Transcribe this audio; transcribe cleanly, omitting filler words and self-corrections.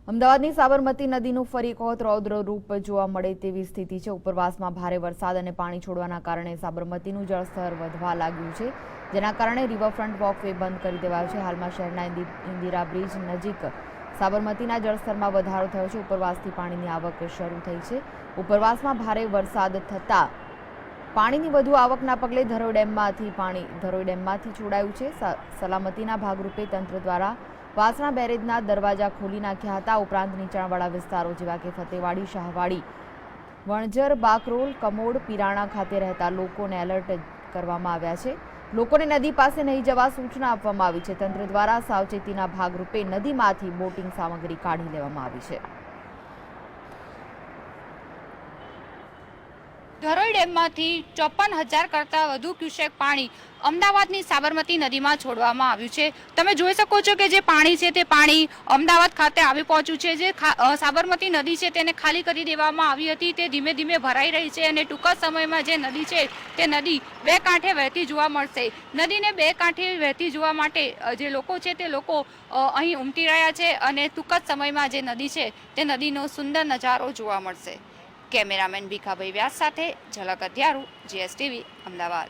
અમદાવાદની સાબરમતી નદીનું ફરી એક વખત રૌદ્ર રૂપ જોવા મળે તેવી સ્થિતિ છે। ઉપરવાસમાં ભારે વરસાદ અને પાણી છોડવાના કારણે સાબરમતીનું જળસ્તર વધવા લાગ્યું છે, જેના કારણે રિવરફ્રન્ટ વોકવે બંધ કરી દેવાયો છે। હાલમાં શહેરના ઇન્દિરા બ્રિજ નજીક સાબરમતીના જળસ્તરમાં વધારો થયો છે। ઉપરવાસથી પાણીની આવક શરૂ થઈ છે। ઉપરવાસમાં ભારે વરસાદ થતાં પાણીની વધુ આવકના પગલે ધરોઈ ડેમમાંથી છોડાયું છે। સલામતીના ભાગરૂપે તંત્ર દ્વારા વાસણા બેરેજના દરવાજા ખોલી નાખ્યા હતા। ઉપરાંત નીચાણવાળા વિસ્તારો જેવા કે ફતેવાડી, શાહવાડી, વણઝર, બાકરોલ, કમોડ, પીરાણા ખાતે રહેતા લોકોને એલર્ટ કરવામાં આવ્યા છે। લોકોને નદી પાસે નહીં જવા સૂચના આપવામાં આવી છે। તંત્ર દ્વારા સાવચેતીના ભાગરૂપે નદીમાંથી બોટિંગ સામગ્રી કાઢી લેવામાં આવી છે। ધરોઈ ડેમમાંથી 54,000 કરતાં વધુ ક્યુસેક પાણી અમદાવાદની સાબરમતી નદીમાં છોડવામાં આવ્યું છે। તમે જોઈ શકો છો કે જે પાણી છે તે પાણી અમદાવાદ ખાતે આવી પહોંચ્યું છે। જે સાબરમતી નદી છે તેને ખાલી કરી દેવામાં આવી હતી, તે ધીમે ધીમે ભરાઈ રહી છે અને ટૂંક જ સમયમાં જે નદી છે તે નદી બે કાંઠે વહેતી જોવા મળશે। નદીને બે કાંઠે વહેતી જોવા માટે જે લોકો છે તે લોકો અહીં ઉમટી રહ્યા છે અને ટૂંક જ સમયમાં જે નદી છે તે નદીનો સુંદર નજારો જોવા મળશે। કેમેરામેન ભીખાભાઈ વ્યાસ સાથે ઝલક અધ્યારું, GSTV, અમદાવાદ।